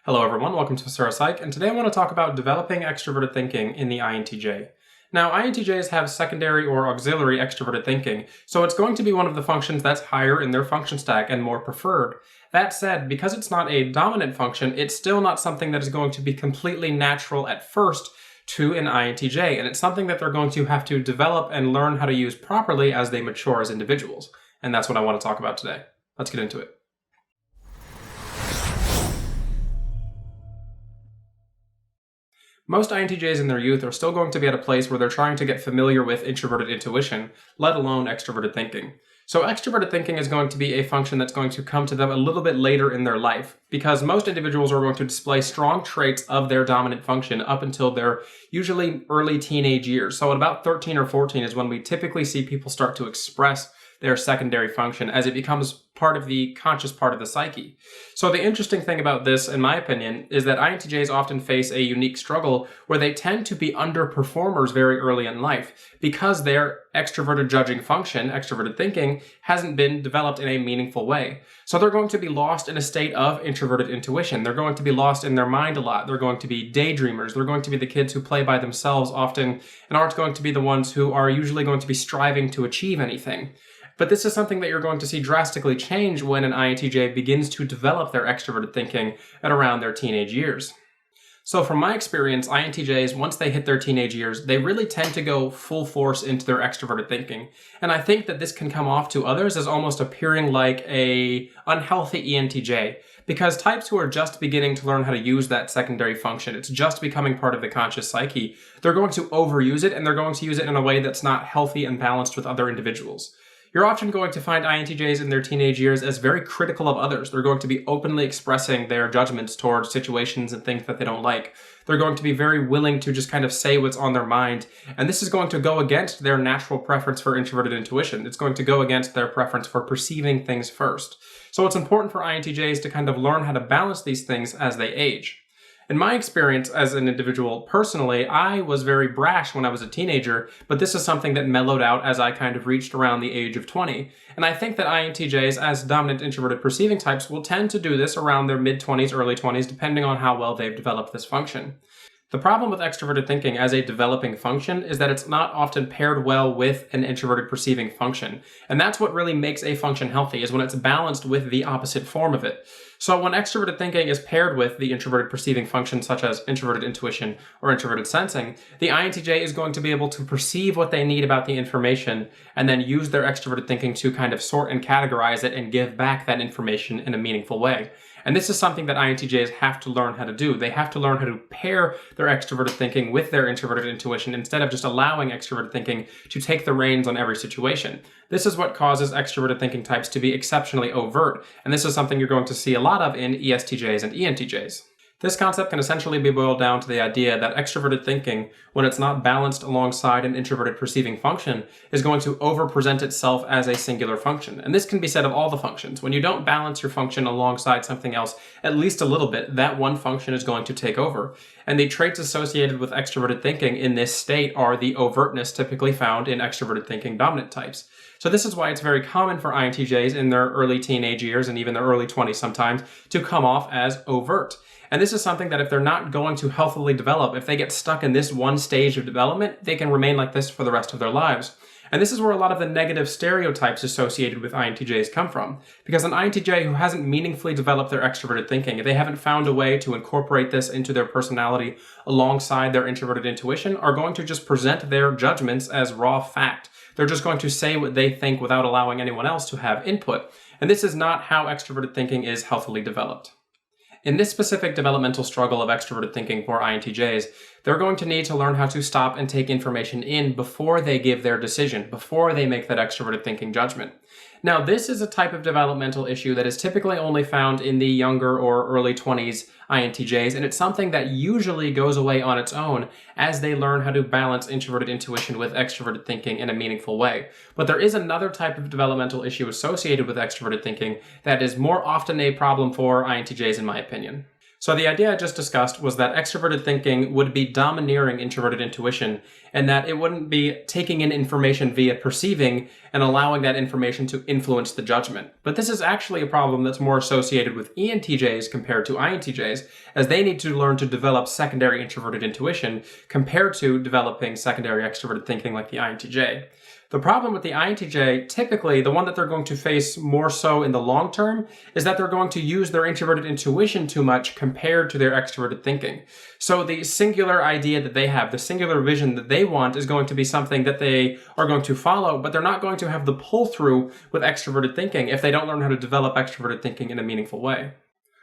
Hello everyone, welcome to Sura Psych, and today I want to talk about developing extroverted thinking in the INTJ. Now, INTJs have secondary or auxiliary extroverted thinking, so it's going to be one of the functions that's higher in their function stack and more preferred. That said, because it's not a dominant function, it's still not something that is going to be completely natural at first to an INTJ, and it's something that they're going to have to develop and learn how to use properly as they mature as individuals. And that's what I want to talk about today. Let's get into it. Most INTJs in their youth are still going to be at a place where they're trying to get familiar with introverted intuition, let alone extroverted thinking. So extroverted thinking is going to be a function that's going to come to them a little bit later in their life, because most individuals are going to display strong traits of their dominant function up until their usually early teenage years. So at about 13 or 14 is when we typically see people start to express their secondary function as it becomes part of the conscious part of the psyche. So the interesting thing about this, in my opinion, is that INTJs often face a unique struggle where they tend to be underperformers very early in life because their extroverted judging function, extroverted thinking, hasn't been developed in a meaningful way. So they're going to be lost in a state of introverted intuition. They're going to be lost in their mind a lot. They're going to be daydreamers. They're going to be the kids who play by themselves often and aren't going to be the ones who are usually going to be striving to achieve anything. But this is something that you're going to see drastically change when an INTJ begins to develop their extroverted thinking at around their teenage years. So from my experience, INTJs, once they hit their teenage years, they really tend to go full force into their extroverted thinking. And I think that this can come off to others as almost appearing like a unhealthy ENTJ, because types who are just beginning to learn how to use that secondary function, it's just becoming part of the conscious psyche, they're going to overuse it and they're going to use it in a way that's not healthy and balanced with other individuals. You're often going to find INTJs in their teenage years as very critical of others. They're going to be openly expressing their judgments towards situations and things that they don't like. They're going to be very willing to just kind of say what's on their mind. And this is going to go against their natural preference for introverted intuition. It's going to go against their preference for perceiving things first. So it's important for INTJs to kind of learn how to balance these things as they age. In my experience as an individual personally, I was very brash when I was a teenager, but this is something that mellowed out as I kind of reached around the age of 20. And I think that INTJs, as dominant introverted perceiving types, will tend to do this around their mid-20s, early 20s, depending on how well they've developed this function. The problem with extroverted thinking as a developing function is that it's not often paired well with an introverted perceiving function. And that's what really makes a function healthy, is when it's balanced with the opposite form of it. So when extroverted thinking is paired with the introverted perceiving function, such as introverted intuition or introverted sensing, the INTJ is going to be able to perceive what they need about the information and then use their extroverted thinking to kind of sort and categorize it and give back that information in a meaningful way. And this is something that INTJs have to learn how to do. They have to learn how to pair their extroverted thinking with their introverted intuition instead of just allowing extroverted thinking to take the reins on every situation. This is what causes extroverted thinking types to be exceptionally overt, and this is something you're going to see a lot of in ESTJs and ENTJs. This concept can essentially be boiled down to the idea that extroverted thinking, when it's not balanced alongside an introverted perceiving function, is going to over-present itself as a singular function. And this can be said of all the functions. When you don't balance your function alongside something else at least a little bit, that one function is going to take over. And the traits associated with extroverted thinking in this state are the overtness typically found in extroverted thinking dominant types. So this is why it's very common for INTJs in their early teenage years and even their early 20s sometimes to come off as overt. And this is something that if they're not going to healthily develop, if they get stuck in this one stage of development, they can remain like this for the rest of their lives. And this is where a lot of the negative stereotypes associated with INTJs come from. Because an INTJ who hasn't meaningfully developed their extroverted thinking, if they haven't found a way to incorporate this into their personality alongside their introverted intuition, are going to just present their judgments as raw fact. They're just going to say what they think without allowing anyone else to have input. And this is not how extroverted thinking is healthily developed. In this specific developmental struggle of extroverted thinking for INTJs, they're going to need to learn how to stop and take information in before they give their decision, before they make that extroverted thinking judgment. Now, this is a type of developmental issue that is typically only found in the younger or early 20s INTJs, and it's something that usually goes away on its own as they learn how to balance introverted intuition with extroverted thinking in a meaningful way. But there is another type of developmental issue associated with extroverted thinking that is more often a problem for INTJs, in my opinion. So the idea I just discussed was that extroverted thinking would be domineering introverted intuition, and that it wouldn't be taking in information via perceiving and allowing that information to influence the judgment. But this is actually a problem that's more associated with ENTJs compared to INTJs, as they need to learn to develop secondary introverted intuition compared to developing secondary extroverted thinking like the INTJ. The problem with the INTJ, typically the one that they're going to face more so in the long term, is that they're going to use their introverted intuition too much compared to their extroverted thinking. So the singular idea that they have, the singular vision that they want, is going to be something that they are going to follow, but they're not going to have the pull through with extroverted thinking if they don't learn how to develop extroverted thinking in a meaningful way.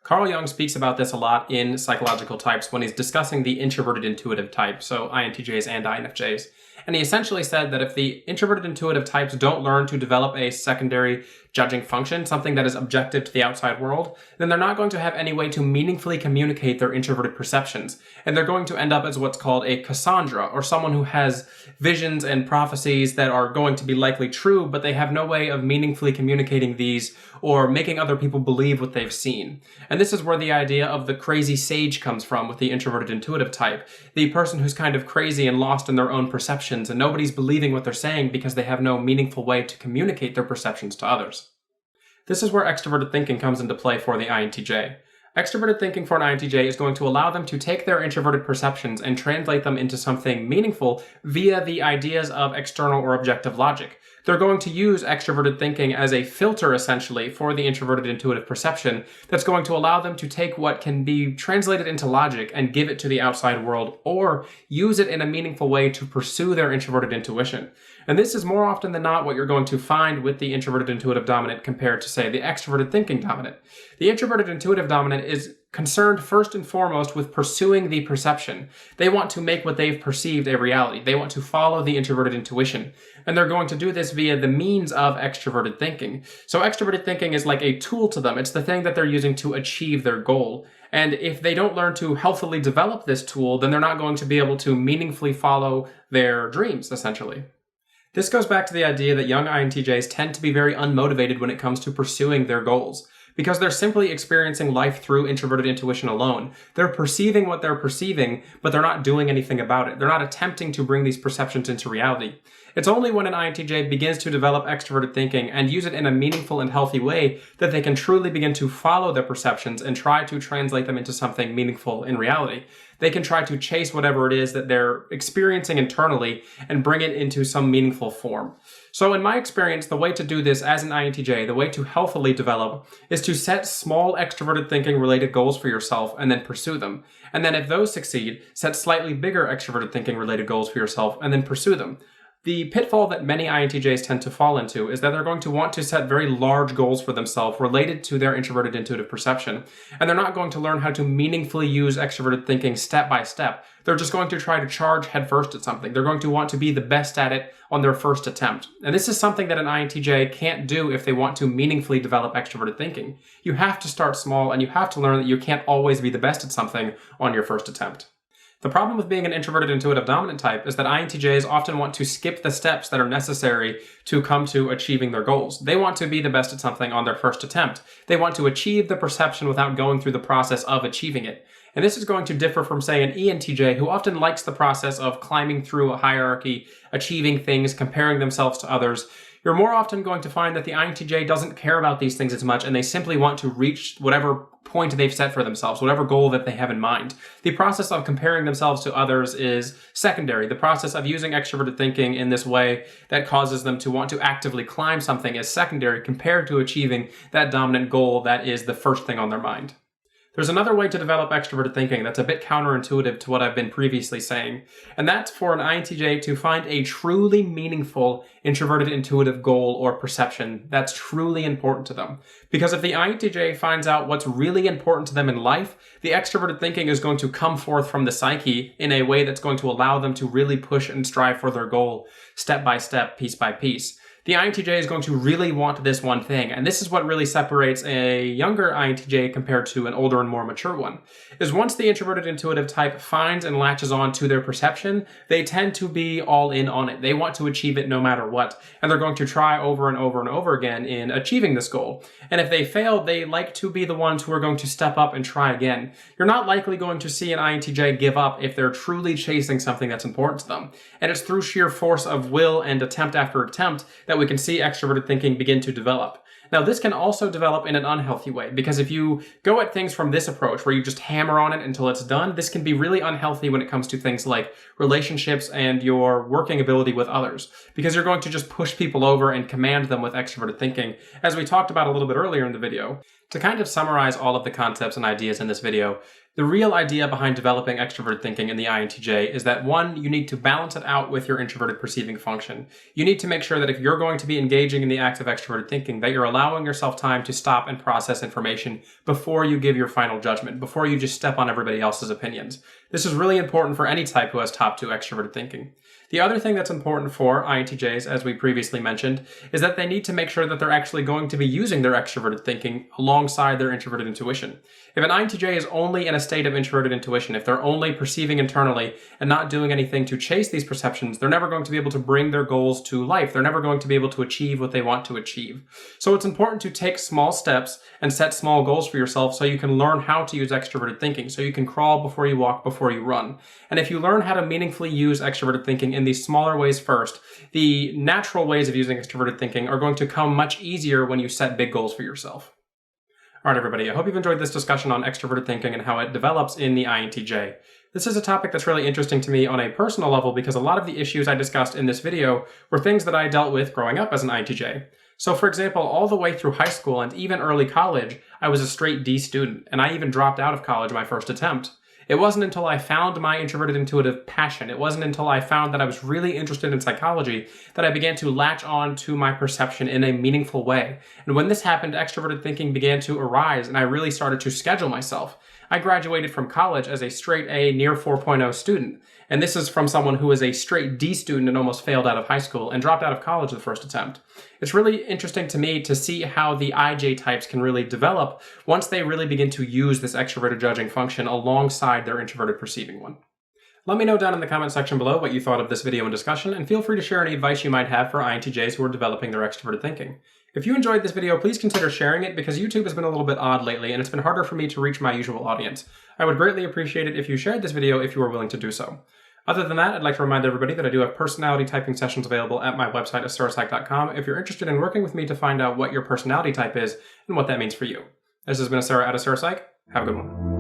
Carl Jung speaks about this a lot in Psychological Types when he's discussing the introverted intuitive type, so INTJs and INFJs. And he essentially said that if the introverted intuitive types don't learn to develop a secondary judging function, something that is objective to the outside world, then they're not going to have any way to meaningfully communicate their introverted perceptions. And they're going to end up as what's called a Cassandra, or someone who has visions and prophecies that are going to be likely true, but they have no way of meaningfully communicating these or making other people believe what they've seen. And this is where the idea of the crazy sage comes from with the introverted intuitive type. The person who's kind of crazy and lost in their own perceptions, and nobody's believing what they're saying because they have no meaningful way to communicate their perceptions to others. This is where extroverted thinking comes into play for the INTJ. Extroverted thinking for an INTJ is going to allow them to take their introverted perceptions and translate them into something meaningful via the ideas of external or objective logic. They're going to use extroverted thinking as a filter, essentially, for the introverted intuitive perception that's going to allow them to take what can be translated into logic and give it to the outside world, or use it in a meaningful way to pursue their introverted intuition. And this is more often than not what you're going to find with the introverted intuitive dominant compared to, say, the extroverted thinking dominant. The introverted intuitive dominant is concerned first and foremost with pursuing the perception. They want to make what they've perceived a reality. They want to follow the introverted intuition. And they're going to do this via the means of extroverted thinking. So extroverted thinking is like a tool to them. It's the thing that they're using to achieve their goal. And if they don't learn to healthily develop this tool, then they're not going to be able to meaningfully follow their dreams, essentially. This goes back to the idea that young INTJs tend to be very unmotivated when it comes to pursuing their goals, because they're simply experiencing life through introverted intuition alone. They're perceiving what they're perceiving, but they're not doing anything about it. They're not attempting to bring these perceptions into reality. It's only when an INTJ begins to develop extroverted thinking and use it in a meaningful and healthy way that they can truly begin to follow their perceptions and try to translate them into something meaningful in reality. They can try to chase whatever it is that they're experiencing internally and bring it into some meaningful form. So in my experience, the way to do this as an INTJ, the way to healthily develop, is to set small extroverted thinking related goals for yourself and then pursue them. And then if those succeed, set slightly bigger extroverted thinking related goals for yourself and then pursue them. The pitfall that many INTJs tend to fall into is that they're going to want to set very large goals for themselves related to their introverted intuitive perception. And they're not going to learn how to meaningfully use extroverted thinking step by step. They're just going to try to charge headfirst at something. They're going to want to be the best at it on their first attempt. And this is something that an INTJ can't do if they want to meaningfully develop extroverted thinking. You have to start small, and you have to learn that you can't always be the best at something on your first attempt. The problem with being an introverted intuitive dominant type is that INTJs often want to skip the steps that are necessary to come to achieving their goals. They want to be the best at something on their first attempt. They want to achieve the perception without going through the process of achieving it. And this is going to differ from, say, an ENTJ who often likes the process of climbing through a hierarchy, achieving things, comparing themselves to others. You're more often going to find that the INTJ doesn't care about these things as much, and they simply want to reach whatever point they've set for themselves, whatever goal that they have in mind. The process of comparing themselves to others is secondary. The process of using extroverted thinking in this way that causes them to want to actively climb something is secondary compared to achieving that dominant goal that is the first thing on their mind. There's another way to develop extroverted thinking that's a bit counterintuitive to what I've been previously saying, and that's for an INTJ to find a truly meaningful introverted intuitive goal or perception that's truly important to them. Because if the INTJ finds out what's really important to them in life, the extroverted thinking is going to come forth from the psyche in a way that's going to allow them to really push and strive for their goal step by step, piece by piece. The The INTJ is going to really want this one thing, and this is what really separates a younger INTJ compared to an older and more mature one, is once the introverted intuitive type finds and latches on to their perception, they tend to be all in on it. They want to achieve it no matter what, and they're going to try over and over and over again in achieving this goal. And if they fail, they like to be the ones who are going to step up and try again. You're not likely going to see an INTJ give up if they're truly chasing something that's important to them. And it's through sheer force of will and attempt after attempt that we can see extroverted thinking begin to develop. Now, this can also develop in an unhealthy way, because if you go at things from this approach where you just hammer on it until it's done, this can be really unhealthy when it comes to things like relationships and your working ability with others, because you're going to just push people over and command them with extroverted thinking, as we talked about a little bit earlier in the video. To kind of summarize all of the concepts and ideas in this video, the real idea behind developing extroverted thinking in the INTJ is that, one, you need to balance it out with your introverted perceiving function. You need to make sure that if you're going to be engaging in the act of extroverted thinking, that you're allowing yourself time to stop and process information before you give your final judgment, before you just step on everybody else's opinions. This is really important for any type who has top 2 extroverted thinking. The other thing that's important for INTJs, as we previously mentioned, is that they need to make sure that they're actually going to be using their extroverted thinking alongside their introverted intuition. If an INTJ is only in a state of introverted intuition, if they're only perceiving internally and not doing anything to chase these perceptions, they're never going to be able to bring their goals to life. They're never going to be able to achieve what they want to achieve. So it's important to take small steps and set small goals for yourself so you can learn how to use extroverted thinking, so you can crawl before you walk, before you run. And if you learn how to meaningfully use extroverted thinking in these smaller ways first, the natural ways of using extroverted thinking are going to come much easier when you set big goals for yourself. All right, everybody, I hope you've enjoyed this discussion on extroverted thinking and how it develops in the INTJ. This is a topic that's really interesting to me on a personal level because a lot of the issues I discussed in this video were things that I dealt with growing up as an INTJ. So, for example, all the way through high school and even early college, I was a straight D student, and I even dropped out of college my first attempt. It wasn't until I found my introverted intuitive passion, it wasn't until I found that I was really interested in psychology that I began to latch on to my perception in a meaningful way. And when this happened, extroverted thinking began to arise, and I really started to schedule myself. I graduated from college as a straight A, near 4.0 student. And this is from someone who was a straight D student and almost failed out of high school and dropped out of college the first attempt. It's really interesting to me to see how the IJ types can really develop once they really begin to use this extroverted judging function alongside their introverted perceiving one. Let me know down in the comment section below what you thought of this video and discussion, and feel free to share any advice you might have for INTJs who are developing their extroverted thinking. If you enjoyed this video, please consider sharing it because YouTube has been a little bit odd lately and it's been harder for me to reach my usual audience. I would greatly appreciate it if you shared this video if you are willing to do so. Other than that, I'd like to remind everybody that I do have personality typing sessions available at my website, astrapsych.com, if you're interested in working with me to find out what your personality type is and what that means for you. This has been Sarah at Astrapsych. Have a good one.